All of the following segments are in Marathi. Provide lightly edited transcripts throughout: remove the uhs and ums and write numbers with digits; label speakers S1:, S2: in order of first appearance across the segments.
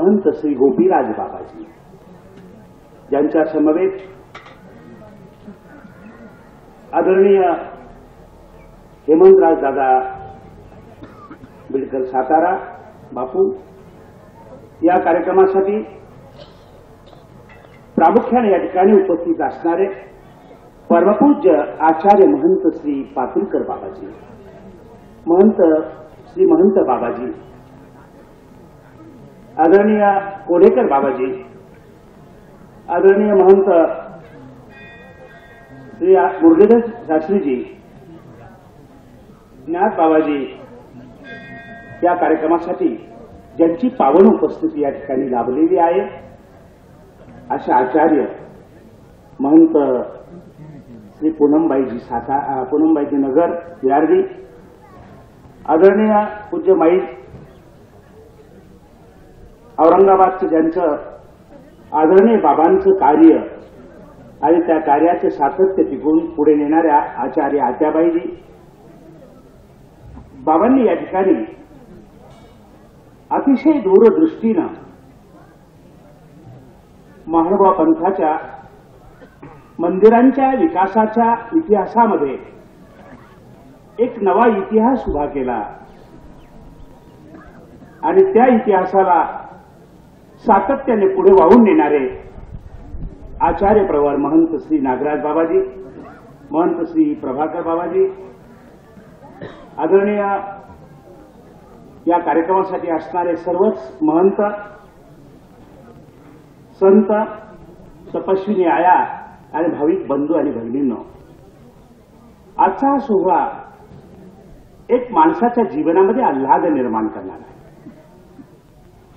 S1: महंत श्री गोपीराज बाबाजी, ज्यांच्या समवेत आदरणीय हेमंतराज दादा बिडकर सातारा बापू, या कार्यक्रमासाठी प्रामुख्याने या ठिकाणी उपस्थित असणारे परमपूज्य आचार्य महंत श्री पातुरकर बाबाजी, महंत श्री महंत बाबाजी, आदरणीय कोडेकर बाबाजी, आदरणीय महंत श्री मुरलीधर शास्त्रीजी, ज्ञात बाबाजी, या कार्यक्रमासाठी ज्यांची पावन उपस्थिती या ठिकाणी लाभलेली आहे अशा आचार्य महंत श्री पूनमबाईजी पूनमबाईजी नगर विरारडी, आदरणीय पूज्य माई औरंगाबादचं ज्यांचं आदरणीय बाबांचं कार्य आणि त्या कार्याचे सातत्य टिकून पुढे नेणाऱ्या आचार्य आत्याबाईजी, बाबांनी या ठिकाणी अतिशय दूरदृष्टीनं महानुभाव पंथाच्या मंदिरांच्या विकासाच्या इतिहासामध्ये एक नवा इतिहास उभा केला आणि त्या इतिहासाला सातत्याने पुढे वाहून नेणारे आचार्य प्रवर महंत श्री नागराज बाबाजी, महंत श्री प्रभाकर बाबाजी, आदरणीय या कार्यक्रमासाठी असणारे सर्वच महंत, संत, तपस्विनी आया आणि भाविक बंधू आणि भगिनींनो, आजचा हा सोहळा एक माणसाच्या जीवनामध्ये आल्हाद निर्माण करणारा आहे,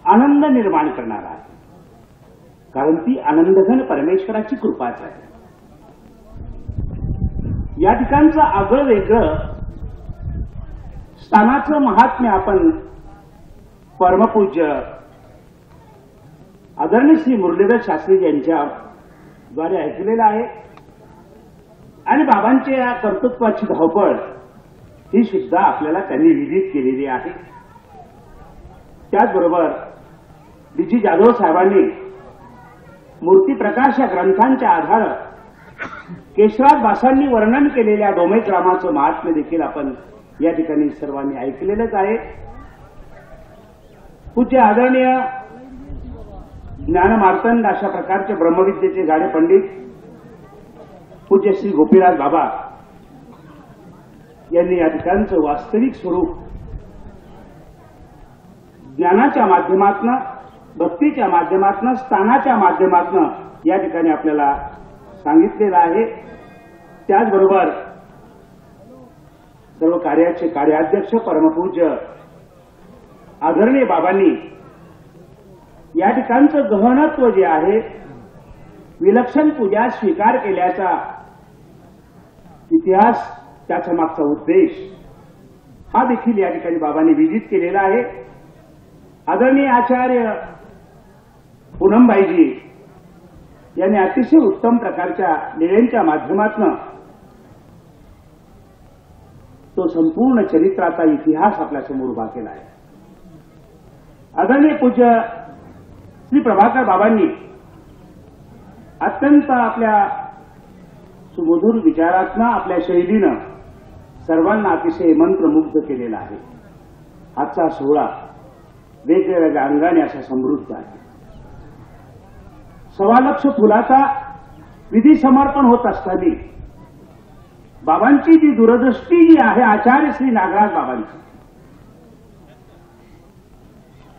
S1: आनंद निर्माण करणारा आहे, कारण ती आनंदघन परमेश्वराची कृपाच आहे. या ठिकाणचं आगळं वेगळं स्थानाचं महात्म्य आपण परमपूज्य आदरणीय श्री मुरलीधर शास्त्री यांच्या द्वारे ऐकलेलं आहे आणि बाबांच्या या कर्तृत्वाची धावपळ ही सुद्धा आपल्याला त्यांनी विदित केलेली आहे. त्याचबरोबर डी.जी. जाधव साहेबांनी मूर्तीप्रकाश या ग्रंथांच्या आधारे केशवराज बासांनी वर्णन केलेल्या डोमेग्रामाचं महात्म्य देखील आपण या ठिकाणी सर्वांनी ऐकलेलंच आहे. पूज्य आदरणीय ज्ञानमार्तंड अशा प्रकारचे ब्रह्मविद्येचे गाडे पंडित पूज्य श्री गोपीराज बाबा यांनी या ठिकाणचं वास्तविक स्वरूप ज्ञानाच्या माध्यमातून, भक्तीच्या माध्यमातून, स्थानाच्या माध्यमातून या ठिकाणी आपल्याला सांगितलेलं आहे. त्याचबरोबर सर्व कार्याचे कार्याध्यक्ष परमपूज्य आदरणीय बाबांनी या ठिकाणचं गहनत्व जे आहे, विलक्षण पूजा स्वीकार केल्याचा इतिहास, त्याचा मागचा उद्देश हा देखील या ठिकाणी बाबांनी विदित केलेला आहे. आदरणीय आचार्य पूनमबाईजी यांनी अतिशय उत्तम प्रकारच्या लीळेंच्या माध्यमातून तो संपूर्ण चरित्राचा इतिहास आपल्यासमोर उभा केला आहे. आदरणीय पूज्य श्री प्रभाकर बाबांनी अत्यंत आपल्या सुमधुर विचारातनं, आपल्या शैलीनं सर्वांना अतिशय मंत्रमुग्ध केलेला आहे. आजचा सोहळा वेगवेगळ्या अंगाने असा समृद्ध आहे. 1.25 लाख फुलाचा विधी समर्पण होत असताना बाबांची जी दूरदृष्टी जी आहे, आचार्य श्री नागराज बाबांची,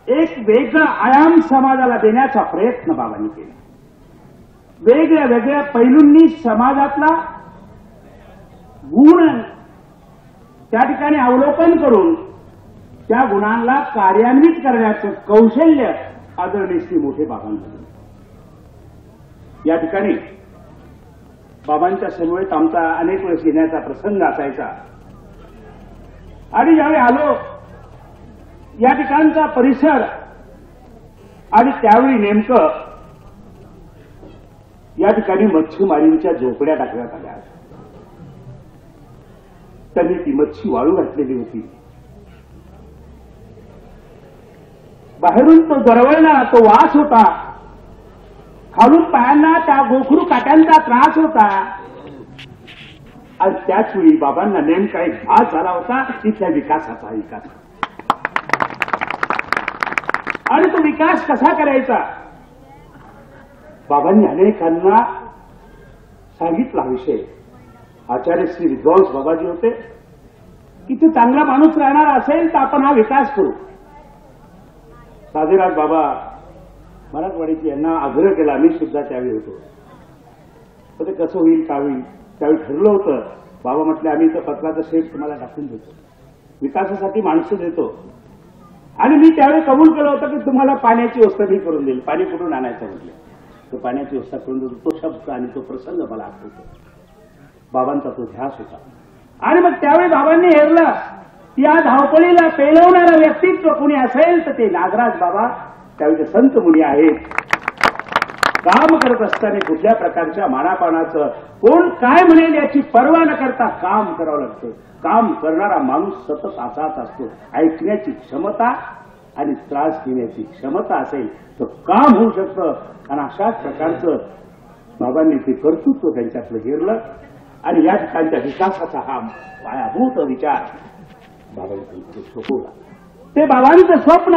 S1: एक वेगळा आयाम समाजाला देण्याचा प्रयत्न बाबांनी केला. वेगळ्या वेगळ्या पैलूंनी समाजातला गुण त्या ठिकाणी अवलोकन करून त्या गुणांना कार्यान्वित करण्याचं कौशल्य आदरणीय श्री मोठे बाबांकडे. या ठिकाणी बाबांच्या समवेत आमचा अनेक वेळेस येण्याचा प्रसंग असायचा आणि ज्यावेळी आलो या ठिकाणचा परिसर आणि त्यावेळी नेमकं या ठिकाणी मच्छीमारींच्या झोपड्या टाकण्यात आल्या. त्यांनी ती मच्छी वाळू घातलेली होती. बाहेरून तो दरवळणारा तो वास होता, खालून पायांना त्या गोखरू काट्यांचा त्रास होता. आणि त्याच वेळी बाबांना नेमका एक भास झाला होता इथल्या विकासाचा. विकास आणि तो विकास कसा करायचा बाबांनी अनेकांना सांगितला विषय. आचार्य श्री विद्वांस बाबाजी होते की ते चांगला माणूस राहणार असेल तर आपण हा विकास करू. साधेराज बाबा मराठवाडीची यांना आग्रह केला. मी सुद्धा त्यावेळी होतो. तर ते कसं होईल का होईल त्यावेळी ठरलं होतं. बाबा म्हटले आम्ही इथं पत्राचा शेत तुम्हाला टाकून देतो, विकासासाठी माणसं देतो. आणि मी त्यावेळी कबूल केलं होतं की तुम्हाला पाण्याची व्यवस्था मी करून देईल. पाणी कुठून आणायचं म्हटलं तर पाण्याची व्यवस्था करून देतो. तो शब्द आणि तो प्रसंग मला आठवतो. बाबांचा तो ध्यास होता. आणि मग त्यावेळी बाबांनी हेरलं या धावपळीला पेलवणारा व्यक्तित्व कोणी असेल तर ते नागराज बाबा. त्यावेळी संत मुनी आहेत. काम करत असताना कुठल्या प्रकारच्या मानापानाचं कोण काय म्हणेल याची पर्वा न करता काम करावं लागतं. काम करणारा माणूस सतत असाच असतो. ऐकण्याची क्षमता आणि त्रास घेण्याची क्षमता असेल तर काम होऊ शकतं. आणि अशाच प्रकारचं बाबांनी ते कर्तृत्व त्यांच्यातलं हेरलं. आणि या ठिकाणच्या विकासाचा हा पायाभूत विचार बाबांनी सोपवला. ते बाबांचं स्वप्न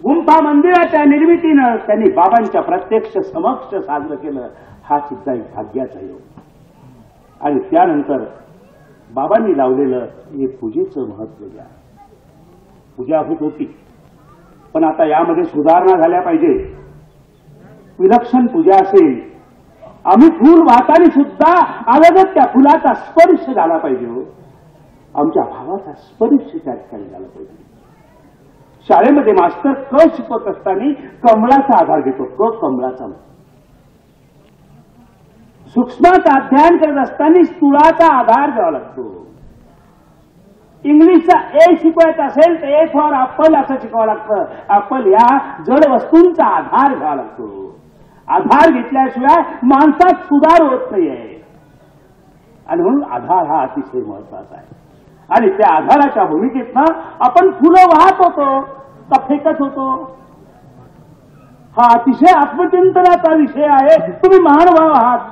S1: गुंफा मंदिराच्या निर्मितीनं त्यांनी बाबांच्या प्रत्यक्ष समक्ष साजरं केलं. हा सुद्धा एक भाग्याचा योग. आणि त्यानंतर बाबांनी लावलेलं हे पूजेचं महत्व घ्या. पूजा होत होती पण आता यामध्ये सुधारणा झाल्या पाहिजे. विलक्षण पूजा असेल. आम्ही फूल वाहताना सुद्धा अलगत त्या फुलाचा स्पर्श झाला पाहिजे. आमच्या भावाचा स्पर्श त्या ठिकाणी झाला पाहिजे. शाळेमध्ये मास्तर क शिकवत असताना कमळाचा आधार घेतो. कमळाचा. सूक्ष्माचा अध्ययन करत असताना स्थूळाचा आधार घ्यावा लागतो. इंग्लिशचा ए शिकवायचा असेल तर ए फॉर ऍपल असं शिकवावं लागतं. ऍपल या जड वस्तूंचा आधार घ्यावा लागतो. आधार घेतल्याशिवाय माणसात सुधार होत नाहीये. आणि म्हणून आधार हा अतिशय महत्वाचा आहे. आणि त्या आधाराच्या भूमिकेतनं आपण फुलं वाहत होतो का फेकत होतो. हा अतिशय आत्मचिंतनाचा विषय आहे. तुम्ही महानुभाव आहात.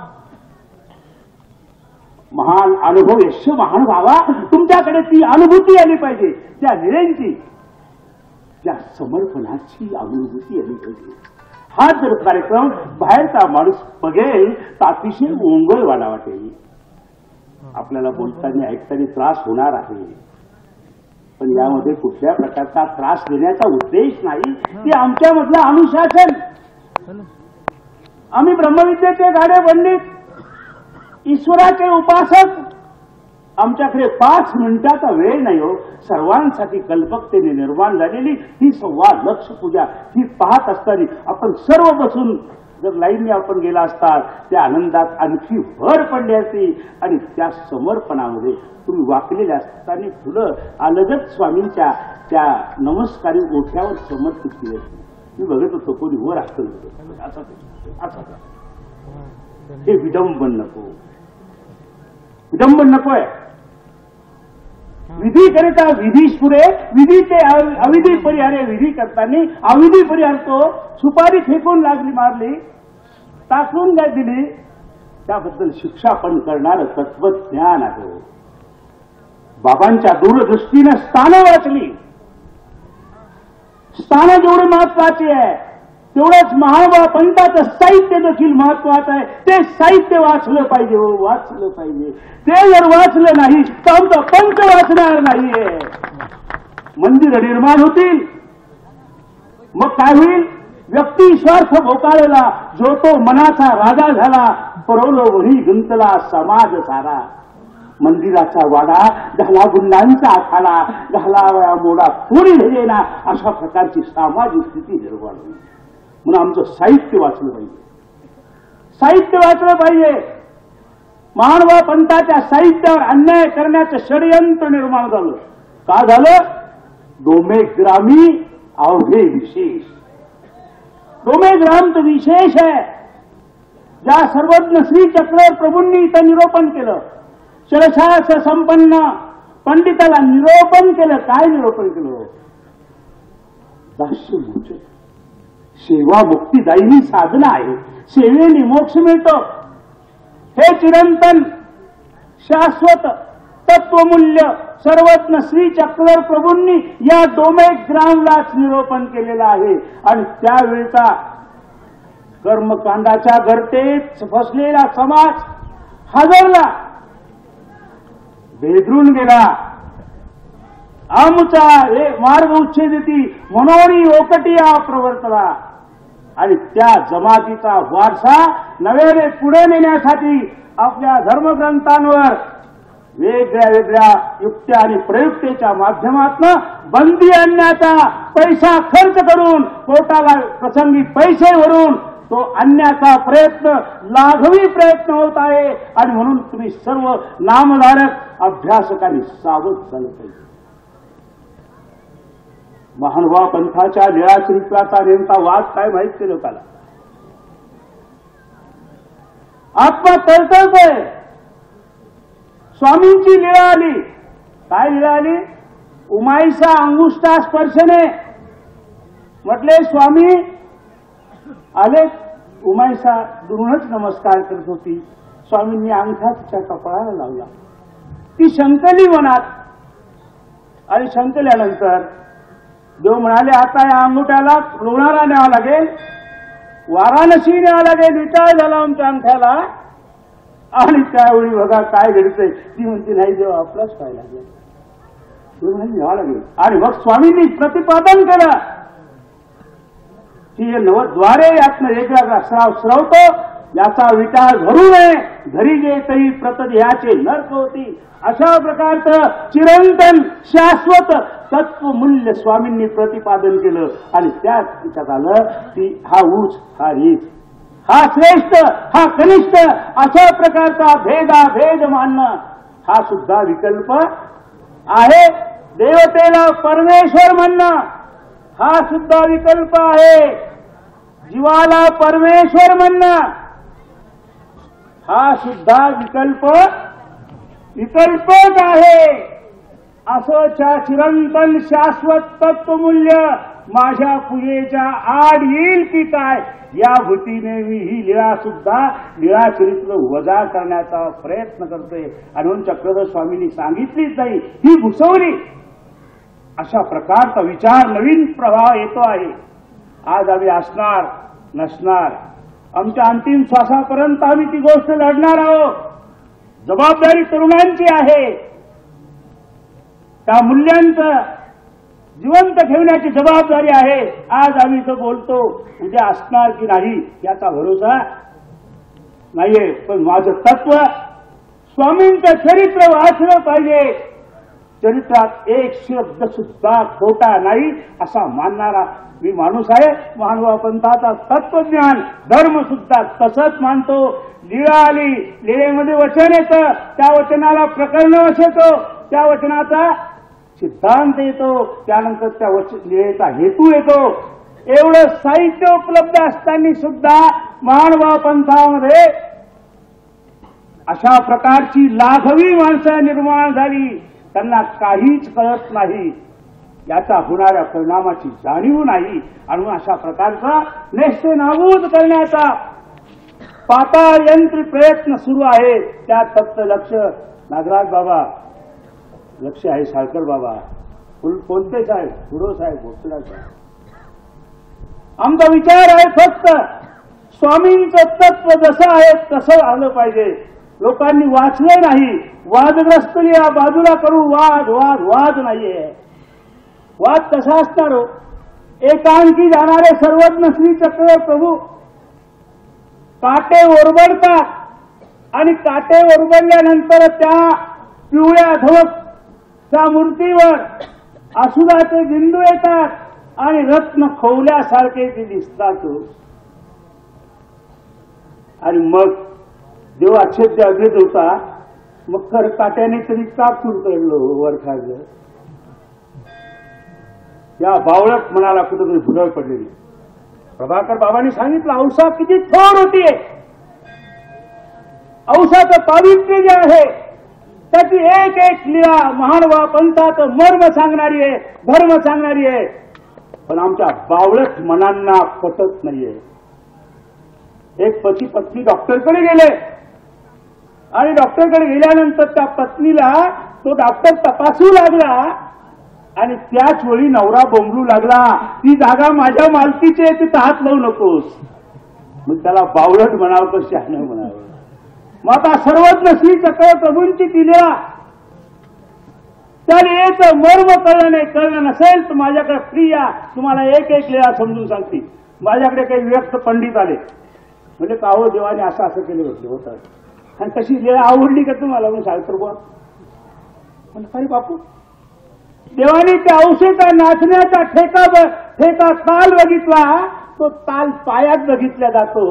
S1: महान अनुभव यश महान व्हावा. तुमच्याकडे ती अनुभूती आली पाहिजे. त्या निळ्यांची त्या समर्पणाची अनुभूती आली पाहिजे. हा जर कार्यक्रम बाहेरचा माणूस बघेल तर अतिशय ओंगळवाणा वाटेल. आपल्याला बोलताना ऐकताना त्रास होणार आहे पण यामध्ये कुठल्या प्रकारचा त्रास देण्याचा उद्देश नाही. ती आमच्यामधलं अनुशासन. आम्ही ब्रह्मविद्येचे गाडे पंडित, ईश्वराचे उपासक. आमच्याकडे 5 मिनिटाचा वेळ नाही हो. सर्वांसाठी कल्पकतेने निर्माण झालेली ही 1.25 लाख पूजा ही पाहत असताना आपण सर्व बसून जर लाईनने आपण गेला असता त्या आनंदात आणखी भर पडली असती. आणि त्या समर्पणामध्ये तुम्ही वाकलेल्या असताना फुलं अलगत स्वामींच्या त्या नमस्कारी ओठ्यावर समर्पित केली असती. मी बघत होतो कोणी वर असतं असं. हे विडंबन नको. विडंबन नकोय. विधी करिता विधीश पुरे. विधी ते अविधी परिहारे. विधी करताना अविधी परिहार तो सुपारी फेकून लागली मारली टाकून काय दिली त्याबद्दल शिक्षा पण करणारं तत्वज्ञान आहे. बाबांच्या दूरदृष्टीनं स्थानं वाचली. स्थानं जेवढी महत्वाची आहे तेवढंच महानुभाव पंथाचं साहित्य देखील महत्वाचं आहे. ते साहित्य वाचलं पाहिजे. वाचलं पाहिजे. ते जर वाचलं नाही तर आमचा पंथ वाचणार नाहीये. मंदिरं निर्माण होतील मग काय होईल. व्यक्ती स्वार्थ भोकाळला जो तो मनाचा राजा झाला. परवलो वही गुंतला समाज सारा. मंदिराचा वाडा झाला गुंडांचा आखाडा. घालावया मोडा कोणी घेईना अशा प्रकारची सामाजिक स्थिती निर्माण होईल. म्हणून आमचं साहित्य वाचलं पाहिजे. साहित्य वाचलं पाहिजे. महानुभाव पंथाच्या साहित्यावर अन्याय करण्याचं षडयंत्र निर्माण झालं. का झालं. डोमे ग्रामी अवघे विशेष. डोमे ग्राम तर विशेष आहे. ज्या सर्वज्ञ श्री चक्र प्रभूंनी इथं निरोपण केलं. शरशास संपन्न पंडिताला निरोपण केलं. काय निरोपण केलं. दास्य मोचक. सेवा मुक्तीदायिनी साधना आहे. सेवेने मोक्ष मिळतो. हे चिरंतन शाश्वत तत्वमूल्य सर्वज्ञ श्री चक्रधर प्रभूंनी या डोमेग्रामलाच निरोपण केलेलं आहे. आणि त्यावेळचा कर्मकांडाच्या गर्तेत फसलेला समाज हादरला, बेदरून गेला. आमचा मार्ग उच्छेदिती म्हणून ओकटिया प्रवर्तला. आणि त्या जमातीचा वारसा नव्याने पुढे नेण्यासाठी आपल्या धर्मग्रंथांवर वेगळ्या वेगळ्या युक्त्या आणि प्रयुक्तेच्या माध्यमातून बंदी आणण्याचा पैसा खर्च करून, पोटाला प्रसंगी पैसे भरून तो आणण्याचा प्रयत्न, लाघवी प्रयत्न होत आहे. आणि म्हणून तुम्ही सर्व नामधारक अभ्यासकांनी सावध झालं पाहिजे. महानुभाव पंथाच्या लीळाचरित्राचा नेमका वाद काय माहित ते लोकांना. आत्मा तळतळतोय. स्वामींची लीळा आली. काय लीळा आली? उमाईचा अंगुष्ठा स्पर्शने. म्हटले स्वामी आले. उमाईचा दुरूनच नमस्कार करत होती. स्वामींनी अंगठा तिच्या कपाळाला लावला. ती शंकली मनात. आणि शंकल्यानंतर देव म्हणाले आता या अंगुठ्याला लोणारा न्यावा लागेल, वाराणसी न्यावा लागेल. विचार झाला आमच्या अंगठ्याला. आणि त्यावेळी बघा काय घडतंय. ती म्हणते नाही देव आपलाच काय लागेल, न्यावा लागेल. आणि मग स्वामींनी प्रतिपादन केलं की हे नवद्वारे यातनं वेगळा स्राव स्रवतो, याचा विचार धरू नये. घरी जे तरी प्रतदेहाचे नर्क होती. अशा प्रकारचं चिरंतन शाश्वत तत्वमूल्य स्वामींनी प्रतिपादन केलं. आणि त्याच विचारात आलं की हा उच्च, हा रीच, हा श्रेष्ठ, हा कनिष्ठ, अशा प्रकारचा भेद मानणं हा सुद्धा विकल्प आहे. देवतेला परमेश्वर म्हणणं हा सुद्धा विकल्प आहे. जीवाला परमेश्वर म्हणणं हा सुद्धा विकल्पच आहे. असं चिरंतन शाश्वत तत्वमूल्य माझ्या पूजेच्या आड येईल की काय, या भूतीने मी ही लीळा सुद्धा लीळा चरित्र वजा करण्याचा प्रयत्न करतोय. आणि म्हणून चक्रधर स्वामींनी सांगितलीच नाही, ही घुसवली. अशा प्रकारचा विचार नवीन प्रभाव येतो आहे. आज आम्ही असणार नसणार, आमच्या अंतिम श्वासापर्यंत आम्ही ती गोष्ट लढणार आहोत. जबाबदारी तरुणांची आहे. त्या मूल्यांचं जिवंत ठेवण्याची जबाबदारी आहे. आज आम्ही तो बोलतो, उद्या असणार की नाही याचा भरोसा नाहीये. पण माझं तत्व स्वामींचं चरित्र वाचलं पाहिजे. चरित्रात एक शब्द सुद्धा खोटा नाही असा मानणारा मी माणूस आहे. महानुभाव पंथाचा तत्वज्ञान धर्म सुद्धा तसंच मानतो. लीळा आली, लीळेमध्ये वचन येतं, त्या वचनाला प्रकरण येतो, त्या वचनाचा सिद्धांत येतो, त्यानंतर त्या लीळेचा हेतू येतो. एवढं साहित्य उपलब्ध असताना सुद्धा महानुभाव पंथामध्ये अशा प्रकारची लाघवी माणसं निर्माण झाली. त्यांना काहीच कळत नाही, याचा होणाऱ्या परिणामाची जाणीव नाही. आणि अशा प्रकारचा नेस्तनाबूद करण्याचा पाताळ यंत्री प्रयत्न सुरू आहे. त्यात फक्त लक्ष नागराज बाबा, लक्ष आहे साळकर बाबा, कोणते साहेब, गुरु साहेब, भोसला साहेब. आमचा विचार आहे फक्त स्वामींचं तत्व जसं आहे तसं आलं पाहिजे. लोकांनी वाचलं नाही. वादग्रस्त या बाजूला करू वाद वाद वाद नाहीये. वाद कसा असणार हो? एकांकी जाणारे सर्वज्ञ श्री चक्रधर प्रभू काटे ओरबडतात आणि काटे ओरबडल्यानंतर त्या पिवळ्या धवक त्या मूर्तीवर असुराचे बिंदू येतात आणि रत्न खवल्यासारखे ते दिसतात. आणि मग देव आच्छेद्य अग्नीत होता, मग खर काट्याने तरी का चुरतडलो वर खाल्लं. या बावळट मनाला कुठेतरी भुरळ पडलेली. प्रभाकर बाबांनी सांगितलं औसा किती थोर होतीये. औसाचं पावित्र्य जे आहे त्याची एक एक लीळा महानुभाव पंथाचं मर्म सांगणारी आहे, धर्म सांगणारी आहे. पण आमच्या बावळट मनांना पटत नाहीये. एक पती पत्नी डॉक्टरकडे गेले आणि डॉक्टरकडे गेल्यानंतर त्या पत्नीला तो डॉक्टर तपासू लागला आणि त्याच वेळी नवरा बोंबलू लागला, ती जागा माझ्या मालकीची आहे, तिथं हात लावू नकोस. मग त्याला बावळट म्हणावं तर शहाणं म्हणावं. मग आता सर्वच नसली चक्र प्रभूंची दिल्या तर याचं मर्म कळलं नसेल तर माझ्याकडे फ्री या, तुम्हाला एक एक लीळा समजून सांगते. माझ्याकडे काही व्यक्त पंडित आले, म्हणजे का हो देवाने असं असं केलं होतं आणि तशी लीळा आवडली का तुम्हाला म्हणून सांगतो बुवा. म्हणजे काय बापू, देवाने त्या औषधा नाचण्याचा ठेका ताल बघितला, तो ताल पायात बघितला जातो,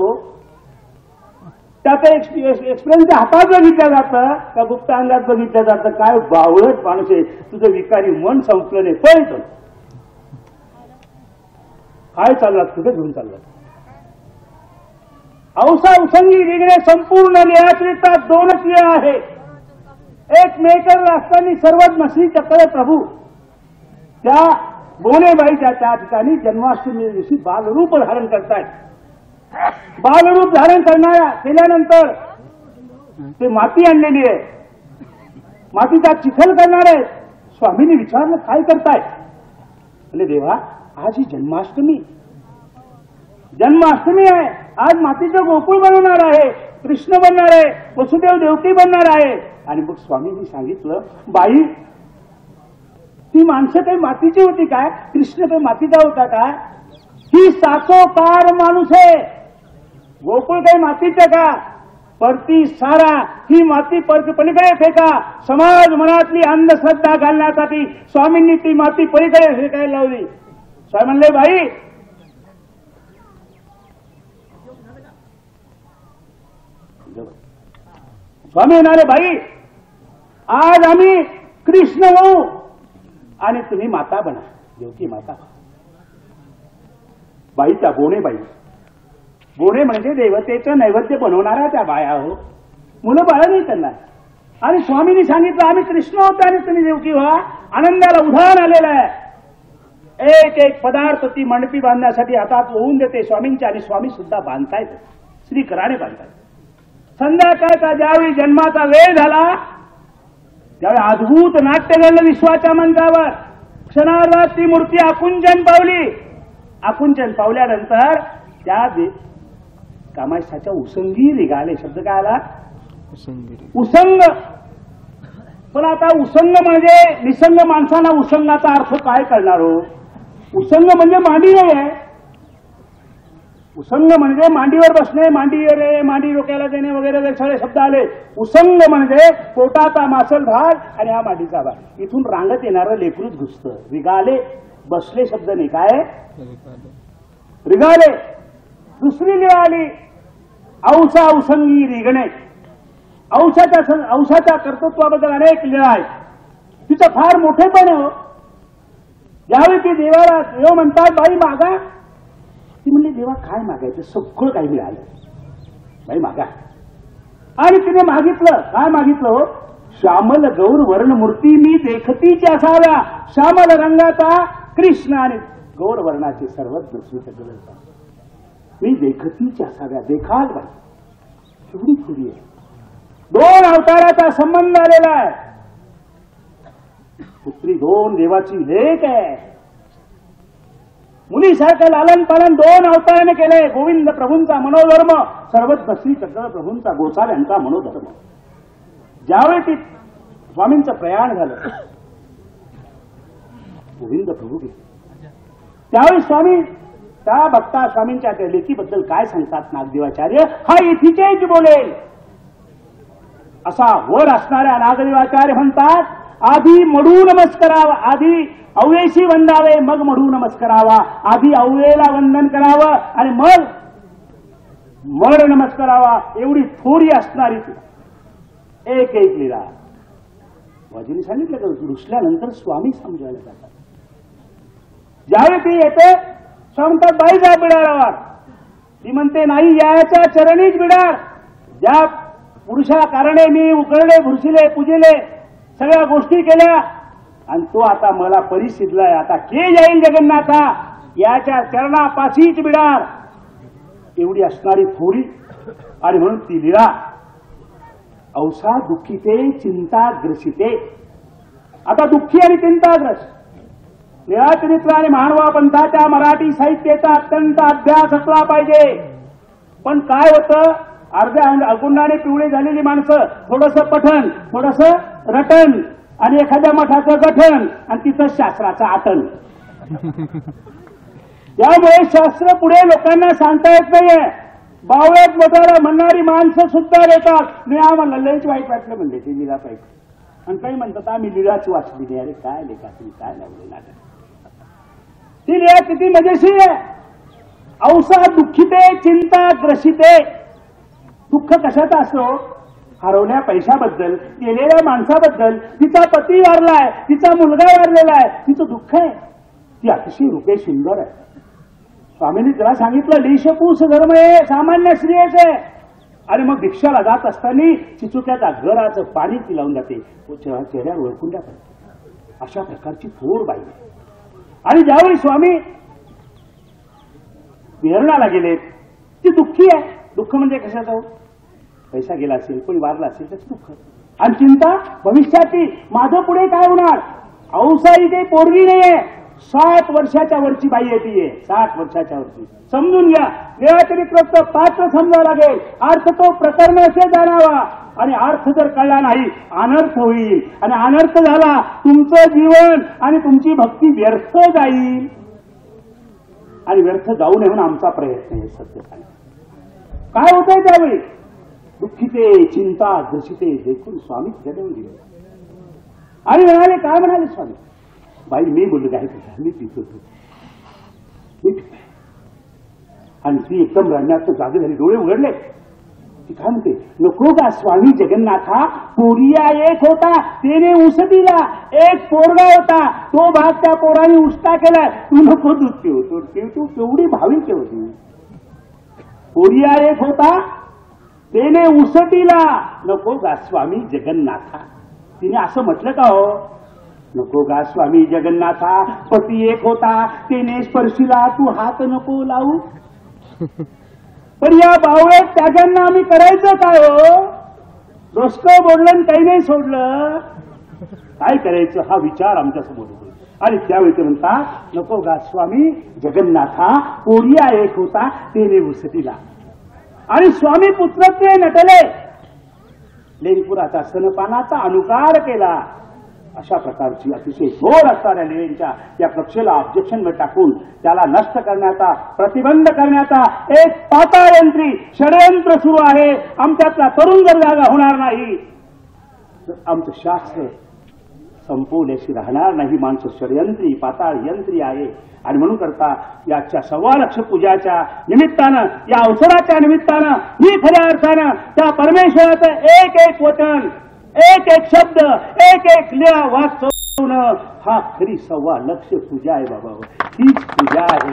S1: त्याचा एक्सपिरियन्स हातात बघितलं जातं का गुप्त अंगात बघितलं जातं. काय बावळट माणूस आहे, तुझं विकारी मन संपलं नाही. पळतो काय चाललात, कुठे घेऊन चाललात. औसा उसंगी रिगणे संपूर्ण लिहात्रिता दोनच वेळ आहे. एक मेकर असताना सर्वात नसली चक्र प्रभू त्या बोनेबाईच्या त्या ठिकाणी जन्माष्टमी दिवशी बालरूप धारण करतायत. बालरूप धारण केल्यानंतर ते माती आणलेली आहे, मातीचा चिखल करणार आहे. स्वामींनी विचारलं काय करताय, म्हणजे देवा आज ही जन्माष्टमी आहे, आज मातीचं गोकुळ बनवणार आहे, कृष्ण बनणार आहे, वसुदेव देवकी बनणार आहे. आणि मग स्वामींनी सांगितलं, बाई ती माणसं काही मातीची होती काय, कृष्ण काही मातीचा होता काय, ही साचोकार माणूस आहे, गोकुळ काही मातीचं का, परती सारा ही माती पलीकडे फेका. समाज मनातली अंधश्रद्धा घालण्यासाठी स्वामींनी ती माती पलीकडे फेकायला लावली. स्वामी म्हणले, बाई स्वामी म्हणाले, बाई आज आम्ही कृष्ण होऊ आणि तुम्ही माता बना, देवकी माता. बाईच्या बोणे म्हणजे देवतेचं नैवेद्य बनवणारा त्या बाया हो, मुलं बाळा नाही त्यांना. आणि स्वामींनी सांगितलं आम्ही कृष्ण होतो आणि तुम्ही देवकी व्हा. आनंदाला उधाण आलेलं आहे. एक एक पदार्थ ती मंडपी बांधण्यासाठी हातात होऊन देते स्वामींच्या, आणि स्वामी सुद्धा बांधतायत, श्रीकराने बांधतायत. संध्याकाळचा ज्यावेळी जन्माचा वेळ झाला त्यावेळी अद्भुत नाट्य घडलं विश्वाच्या मंचावर. क्षणार्धात ती मूर्ती आकुंचन पावली. आकुंचन पावल्यानंतर त्या कामाष्ठाच्या उसंगी निघाले. शब्द काय आला, उसंग. पण आता उसंग म्हणजे निसंग माणसांना उसंगाचा अर्थ काय कळणार हो. उसंग म्हणजे मांडी आहे. उसंग म्हणजे मांडीवर बसणे, मांडी डोक्याला देणे वगैरे सगळे शब्द आले. उसंग म्हणजे पोटाचा मासल भाग आणि हा मांडीचा भाग. इथून रांगत येणारं लेकरूच घुसतं. रिगाले, बसले शब्द नाही, काय रिगाले. दुसरी लीळा आली, औसा उसंगी रिगणे. औसाच्या कर्तृत्वाबद्दल अनेक लीळा आहेत. तिचं फार मोठेपण हो. यावेळी ती देवाला देव म्हणतात, बाई मागा. ती म्हणली, देवा काय मागायचं, सगळं काही मिळालं, बाई मागा. आणि तिने मागितलं, काय मागितलं हो, श्यामल गौर वर्ण मूर्ती मी देखतीची असाव्या. श्यामल रंगाचा कृष्ण आणि गौर वर्णाचे सर्वज्ञ श्रीकृष्ण मी देखतीची असाव्या. देखाल बाई एवढी थोडी आहे. दोन अवताराचा संबंध आलेला आहे. पुत्री दोन देवाची लेक आहे. मुलीसारखं लालन पालन दोन अवताराने केलंय. गोविंद प्रभूंचा मनोधर्म, सर्वज्ञ श्री चक्र प्रभूंचा गोसाल यांचा मनोधर्म. ज्यावेळी ती स्वामींचं प्रयाण झालं, गोविंद प्रभू गेले, त्यावेळी स्वामी त्या भक्ता स्वामींच्या त्या लेकीबद्दल काय सांगतात नागदेवाचार्य, हा इथेच बोलेल. असा वर असणाऱ्या नागदेवाचार्य म्हणतात, आधी मडू नमस्कारावा, आधी अव्वेशी वंदावे मग मडू नमस्कारावा. आधी अव्वेला वंदन करावं आणि मग मड नमस्कारावा. एवढी थोडी असणारी एक एक लीला वाजीने सांगितलं का, रुसल्यानंतर स्वामी समजायला जातात. ज्यावेळी ती येते म्हणतात, बाई जा बिडारावर. ती म्हणते, नाही याच्या चरणीच बिडार. ज्या पुरुषा कारणे मी उकळले, भुरसिले, पूजिले, सगळ्या गोष्टी केल्या, आणि तो आता मला परिसिद्धलाय. आता के जाईल जगन्नाथा, याच्या चरणापाशीच बिडार एवढी असणारी थोडी. आणि म्हणून ती लीळा औसा दुःखिते चिंताग्रसिते. आता दुःखी आणि चिंताग्रस्त लीळाचरित्र आणि महानुभाव पंथाच्या मराठी साहित्याचा अत्यंत अभ्यास असला पाहिजे. पण काय होतं, अर्ध्या अगुंडाने पिवळी झालेली माणसं थोडंसं पठण, थोडंसं रटण आणि एखाद्या मठाचं गठण आणि तिथं शास्त्राचं आटण. त्यामुळे शास्त्र पुढे लोकांना सांगता येत नाहीये. बावळ्यात बदला म्हणणारी माणसं सुद्धा येतात. मी आम्हाला लयच वाईट वाटलं म्हणले ते लीळा पाहिजे. आणि काही म्हणतात आम्ही लीळाच वाचली नाही. अरे काय लेखा तुम्ही, काय लावले नाटक. ती लीळा किती मजेशीर आहे. औसा दुःखिते चिंता ग्रसिते. दुःख कशाचा असतो, हरवल्या पैशाबद्दल, गेलेल्या माणसाबद्दल. तिचा पती वारलाय, तिचा मुलगा वारलेला आहे, तिचं दुःख आहे. ती अतिशय रूपे सुंदर आहे. स्वामींनी तिला सांगितलं लेशपूस धर्म आहे, सामान्य स्त्रियेचे. आणि मग भिक्षाला जात असताना चिचुक्याच्या घराचं पाणी ती लावून जाते, चेहऱ्यावर ओळखून पडते. अशा प्रकारची थोर बाई. आणि ज्यावेळी स्वामी विहरणाला गेले ती दुःखी आहे. दुःख म्हणजे कशाचं, पैसा गेला असेल, कोणी वारला असेल त्याचं दुःख. आणि चिंता भविष्याची, माझं पुढे काय होणार. औसाई काही पोरगी नाहीये, 60 वर्षाच्या वरची बाई येते. 60 वर्षाच्या वरची. समजून घ्या, लीळाचरित्राचं पात्र समजावं लागेल. अर्थ तो प्रकरणाचे जाणावा. आणि अर्थ जर कळला नाही अनर्थ होईल. आणि अनर्थ झाला तुमचं जीवन आणि तुमची भक्ती व्यर्थ जाईल. आणि व्यर्थ जाऊ नये म्हणून आमचा प्रयत्न आहे. सत्य सांगा काय होतंय त्यावेळी. दुःखिते चिंता ग्रसिते देखून स्वामी जडवून दिले. आणि म्हणाले, काय म्हणाले स्वामी, बाई मी मुलगा आहे तुझा, मी पितो तू, मी पितोय. आणि ती एकदम रडण्यात जागी झाली, डोळे उघडले. ती काय म्हणते, नको का स्वामी जगन्नाथा, पोरिया एक होता त्याने ऊस दिला, एक पोरगा होता तो भाग त्या पोराने उष्टा केलाय, तू नको दूध पिऊ. तू केवढी भाविक होती. पोरिया एक होता त्याने उसटीला, नको गा स्वामी जगन्नाथा. तिने असं म्हटलं का हो, नको गा स्वामी जगन्नाथा. पती एक होता त्याने स्पर्शीला, तू हात नको लावू. पण या बावळ्या त्यागांना आम्ही करायचं काय हो. रोसकं बोललं काही नाही सोडलं, काय करायचं हा विचार आमच्या समोर होतो. आणि त्यावेळी ते म्हणतात, नको गा स्वामी जगन्नाथा, पोरिया एक होता त्याने उसटीला. आणि स्वामी पुत्रत्वे नटले, लेनपुराचा स्तनपानाचा अनुकार केला. अशा प्रकारची अतिशय जोर असणाऱ्या लीळेच्या या कक्षेला ऑब्जेक्शन टाकून त्याला नष्ट करण्याचा, प्रतिबंध करण्याचा एक पाताळयंत्री षडयंत्र सुरू आहे. आमच्यातला तरुण जर जागा होणार नाही तर आमचं शास्त्र संपवल्याशी राहणार नाही. माणसं षडयंत्री पाताळ यंत्री आहे. आणि म्हणून करता याच्या 1.25 लाख पूजाच्या निमित्तानं, या अवसराच्या निमित्तानं मी खऱ्या अर्थानं त्या परमेश्वराचं एक एक वचन, एक एक शब्द, एक एक लीळा वाचवणं हा खरी 1.25 लाख पूजा आहे बाबा. हीच पूजा आहे.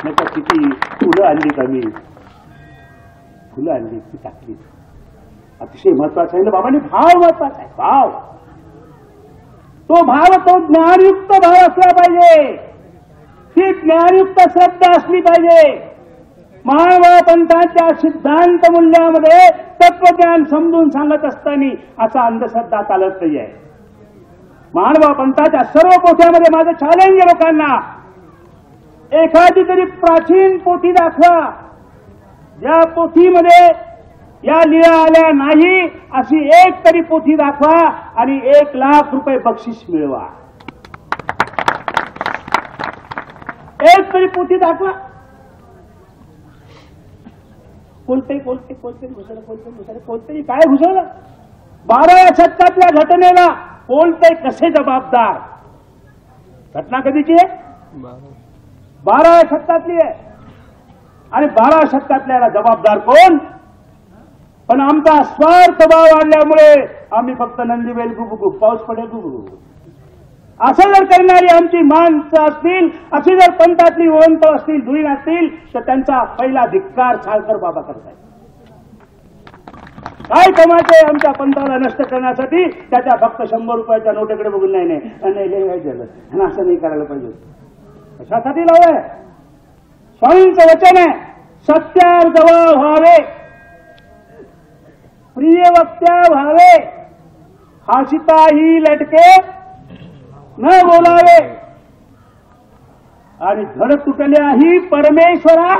S1: नाही तर किती फुलं आणली कमी, फुलं आणली ती टाकली. अतिशय महत्वाचं आहे ना बाबांनी. भाव महत्वाचा आहे. भाव, तो भाव, तो ज्ञानयुक्त भाव असला पाहिजे. ती ज्ञानयुक्त श्रद्धा असली पाहिजे. महानुभाव पंथाच्या सिद्धांत मूल्यामध्ये तत्वज्ञान समजून सांगत असताना असा अंधश्रद्धा चालत नाही आहे. महानुभाव पंथाच्या सर्व पोथ्यामध्ये माझं चॅलेंज आहे लोकांना, एखादी तरी प्राचीन पोथी दाखवा ज्या पोथीमध्ये या लीळा आल्या नाही अशी एक तरी पोथी दाखवा आणि 1 लाख रुपये बक्षीस मिळवा. एक तरी पोथी दाखवा. कोणतेही काय घुसवलं. 12व्या शतकातल्या घटनेला कोणते कसे जबाबदार. घटना कधीची आहे, 12व्या शतकातली आहे. आणि 12व्या शतकातल्याला जबाबदार कोण. पण आमचा स्वार्थ भाव वाढल्यामुळे आम्ही फक्त नंदीबेल गुबुगु, पाऊस पडेल गुबुगु असं जर करणारी आमची माणसं असतील, अशी जर पंथातली वंत असतील, धुरीण असतील, तर त्यांचा पहिला धिक्कार साळकर बाबा करतायत. काय कमायचंय आमच्या पंथाला नष्ट करण्यासाठी. त्याच्या फक्त 100 रुपयाच्या नोटेकडे बघून नाही झालं आणि असं नाही करायला पाहिजे. कशासाठी लावलंय. स्वामींचं वचन आहे, सत्यार जवळ व्हावे, प्रिय वक्त्या व्हावे, हाशिताही लटके न बोलावे, आणि धड तुटल्याही परमेश्वरा,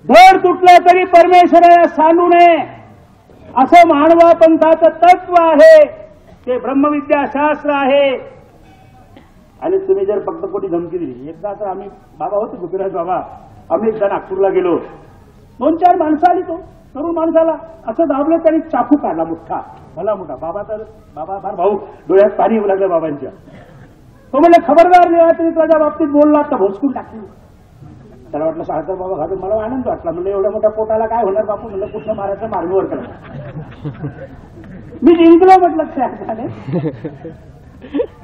S1: धड तुटलं तरी परमेश्वराला सांगू नये, असं मानवा पंथाचं तत्व आहे, ते ब्रह्मविद्या शास्त्र आहे. आणि तुम्ही जर फक्त कोणी धमकी दिली, एकदा तर आम्ही बाबा होते गुजरात बाबा, आम्ही एकदा नागपूरला गेलो, 2-4 माणसं आली, तो तरुण माणसाला असं दाबलं, त्यांनी चाकू काढला मोठा, भला मोठा. बाबा फार भाऊ, डोळ्यात पाणी येऊ लागलं बाबांच्या. तो म्हणले खबरदार लीळाचरित्राच्या बाबतीत बोलला तर भोसकून टाकली. त्याला वाटलं साळकर बाबा घालून, मला आनंद वाटला. म्हणलं एवढ्या मोठ्या पोटाला काय होणार बापू, म्हणलं कुठलं मारायचं मार्गवर करा. मी जिंकलो म्हटलं त्याने.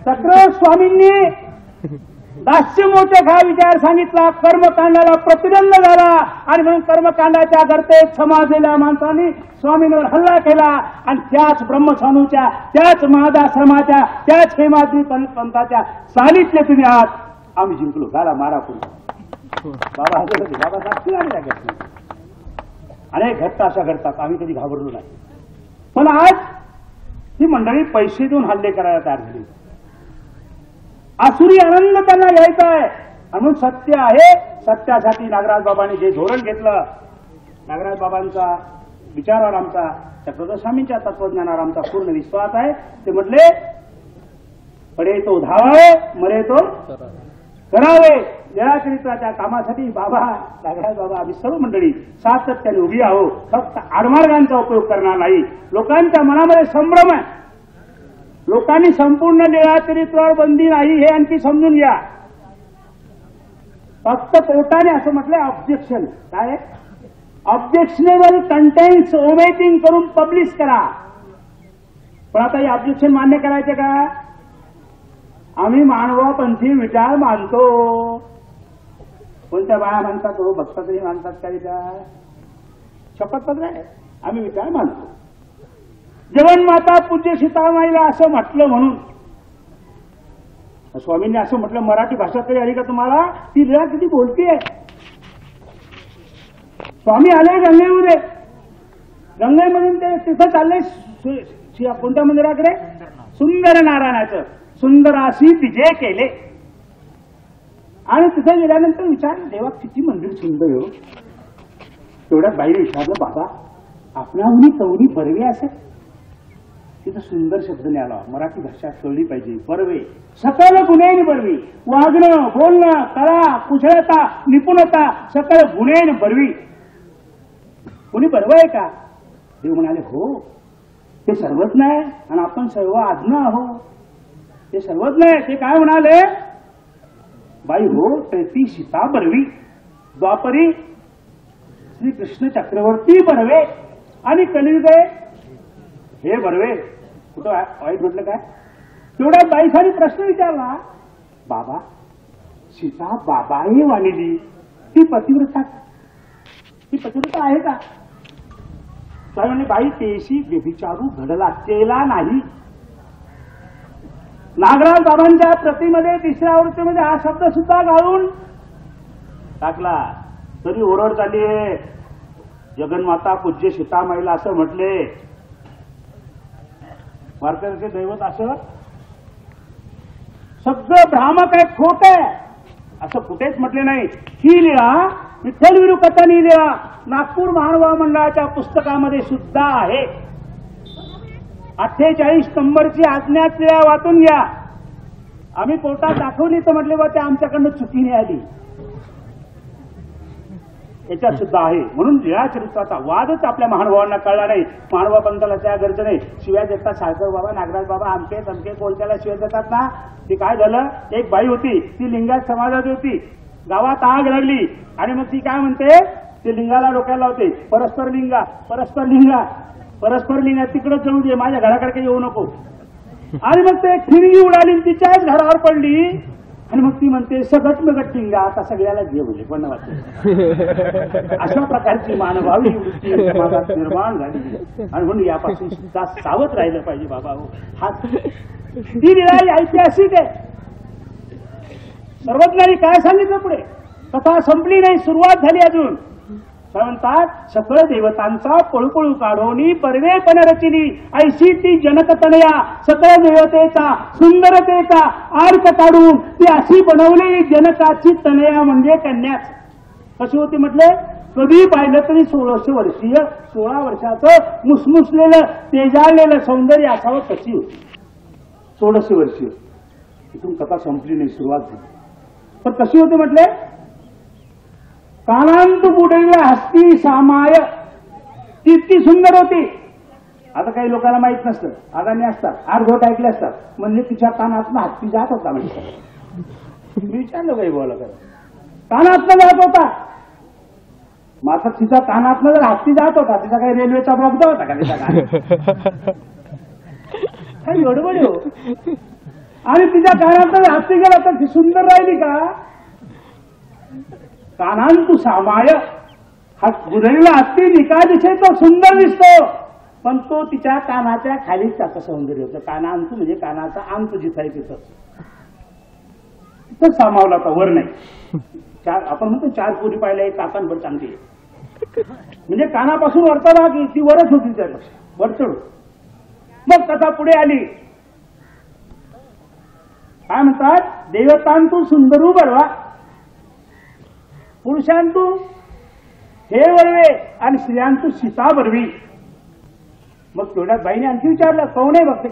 S1: चक्र स्वामींनी दास्य मोठे हा विचार सांगितला, कर्मकांडाला प्रतिबंध झाला, आणि म्हणून कर्मकांडाच्या गर्तेत समाजलेल्या माणसांनी स्वामींवर हल्ला केला, आणि त्याच ब्रह्मसानूच्या, त्याच महादाश्रमाच्या, त्याच हेमाद्री पंथाच्या सानिध्य तुम्ही आहात. आम्ही जिंकलो, गाला मारा पुढे. बाबा हजर होते, बाबा साक्षी आम्ही लागत. अनेक घटना अशा घडतात, आम्ही कधी घाबरलो नाही. पण आज ही मंडळी पैसे देऊन हल्ले करायला तयार झाली. आसुरी आनंद त्यांना घ्यायचा आहे, म्हणून सत्य आहे. सत्यासाठी नागराज बाबांनी जे धोरण घेतलं, नागराज बाबांचा विचारावर आमचा, चक्रधर स्वामींच्या तत्वज्ञानावर आमचा पूर्ण विश्वास आहे. ते म्हटले, पडे तो धावावे, मरे तो करावे. लीळाचरित्राच्या कामासाठी बाबा, नागराज बाबा, आम्ही सर्व मंडळी सातत्याने उभी आहोत. फक्त आडमार्गांचा उपयोग करणार नाही. लोकांच्या मनामध्ये संभ्रम आहे, लोकांनी संपूर्ण लीळाचरित्रावर बंदी नाही हे आणखी समजून घ्या. फक्त कोर्टाने असं म्हटलंय, ऑब्जेक्शन काय, ऑब्जेक्शनेबल कंटेंट्स ओमिटिंग करून पब्लिश करा. पण आता हे ऑब्जेक्शन मान्य करायचे का? आम्ही मानवापंथी विचार मानतो. कोणत्या बाया मानतात, हो भक्त तरी मानतात का विचार? शपथपत्र आहे, आम्ही विचार मानतो. जगन्माता पूज्य सीतामाईला असं म्हटलं म्हणून, स्वामींनी असं म्हटलं, मराठी भाषा तरी आली का तुम्हाला? ती लीळा किती बोलतीये. स्वामी आले गंगेमध्ये, गंगेमधून ते तिथं चालले कोणत्या मंदिराकडे? सुंदर नारायणाचं. सुंदराशी तिजे केले, आणि तिथे गेल्यानंतर विचार, देवा किती मंदिर सुंदर हो. तेवढ्यात बाईने विचारलं, बाबा आपणाहून कवनी बरवे असेल? तिथं सुंदर शब्द न्याला, मराठी भाषा कळली पाहिजे. बरवे, सकल गुणेन बरवी. वागणं, बोलणं, कला, कुशलता, निपुणता, सकल गुणेन बरवी. कोणी बरवय का? देव म्हणाले, हो ते सर्वज्ञ आहे, आणि आपण सर्व आज्ञ आहोत. ते सर्वज्ञ आहे. ते काय म्हणाले, बाई हो, ती सीता बरवी, द्वापरी श्री कृष्ण चक्रवर्ती बरवे, आणि कलियुगे हे बरवे. कुठं वाईट म्हटलं काय? तेवढ्या बाईसानी प्रश्न विचारला, बाबा सीता बाबाही वाणिली, ती पतिव्रता आहे का? त्यामुळे बाई तेशी व्यभिचारू घडला केला नाही. नागराज बाबांच्या प्रतिमध्ये 3ऱ्या आवृत्तीमध्ये हा शब्द सुद्धा गाळून टाकला. तरी ओरड झाली, जगन्माता पूज्य सीतामाईला असं म्हटले, वारकऱ्याचे दैवत असं सगळं भ्रामक आहे, खोट आहे, असं कुठेच म्हटले नाही. ही लीळा विठ्ठल विरुकथानी लीळा नागपूर महानुभाव मंडळाच्या पुस्तकामध्ये सुद्धा आहे. 48 नंबरची आज्ञात लीळा वाचून घ्या. आम्ही कोर्टात दाखवली तर म्हटले, बा ते आमच्याकडनं चुकीने आली. याच्यात सुद्धा आहे. म्हणून लीळाचरित्राचा वादच आपल्या महानुभावांना कळला नाही. महानुभाव पंथाला त्या गरज नाही. शिव्या देतात साळकर बाबा, नागराज बाबा, आमके तमके कोलत्याला शिव्या देतात ना. ती काय झालं, एक बाई होती, ती लिंगायत समाजाची होती. गावात आग लागली, आणि मग ती काय म्हणते, ते लिंगाला डोक्याला लावते, परस्पर लिंगा परस्पर लिंगा परस्पर लिंगा, तिकडे जळू दे, माझ्या घराकडे काही येऊ नको. आणि मग ते ठिणगी उडाली, तिच्याच घरावर पडली, आणि मग ती म्हणते, सगट मगट लिंगा, आता सगळ्याला घे म्हणजे पण वाटते. अशा प्रकारची मानवावी वृत्ती समाजात निर्माण झाली, आणि म्हणून यापासून सुद्धा सावध राहिलं पाहिजे. बाबा हो, हा ती लीळा ऐतिहासिक आहे. सर्वज्ञांनी काय सांगितलं पुढे, कथा संपली नाही, सुरुवात झाली अजून. म्हणतात सकळ देवतांचा पळूपळू काढोनी परवेपण रचिली ऐशी ती जनकतनया, सकळ देवतेचा सुंदरतेचा आर्क काढून ती अशी बनवलेली जनकाची तनया म्हणजे कन्याच. कशी होती म्हटले, कधी पाहिलं तरी 1600 वर्षीय 16 वर्षाचं मुसमुसलेलं तेजाळलेलं सौंदर्य असावं कशी होती. 1600 वर्षीय. इथून कथा संपली नाही, सुरुवात झाली. पण कशी होती म्हटले, कानांत बुडविल्या हस्ती सामाय, इतकी सुंदर होती. आता काही लोकांना माहित नसतं, अगाणी असतात, अर्धवट ऐकले असतात, म्हणजे तिच्या कानातनं हत्ती जात होता. म्हणजे मी विचारलं काही बोला करा, कानातनं जात होता. मात्र तिच्या कानातनं जर हत्ती जात होता, तिचा काही रेल्वेचा बोगदा होता का तिच्या कानात? काही गडबड हो. आणि तिच्या कानातनं हत्ती गेला तर ती सुंदर राहिली का? कानांतू सामाय, हा गुरळीला हत्ती निकादिशे तो सुंदर दिसतो, पण तो तिच्या कानाच्या खालीच त्याचं सौंदर्य होतं. कानांतू म्हणजे कानाचा अंत जिथं आहे तिथं सामावला होता, वर नाही. आपण म्हणतो 4 पोरी पाहिल्या, एक काकांवर चांगली आहे, म्हणजे कानापासून वरचा भाग ती वरच होती, त्यापेक्षा वरचढ. मग कथा पुढे आली. काय म्हणतात, देवतांतू सुंदरू बरवा, पुरुषांतू हे वरवे आणि स्त्रियांतू सीता बरवी. मग तेवढ्यात बाईने आणखी विचारलं, कोण आहे बघते